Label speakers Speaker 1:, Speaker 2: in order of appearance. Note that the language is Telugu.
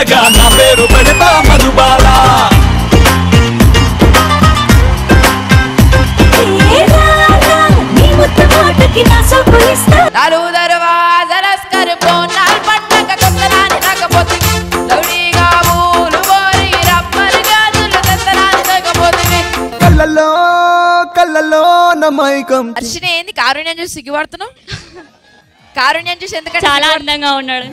Speaker 1: మెల్లగా నా పేరు పెడతా మధుబాల
Speaker 2: కళ్ళలో కళ్ళలో నమైకం.
Speaker 3: అర్షిని ఏంది కారుణ్యం చూసి సిగ్గుపడుతున్నావు? కారుణ్యం చూసి ఎందుకంటే
Speaker 4: చాలా అందంగా ఉన్నాడు.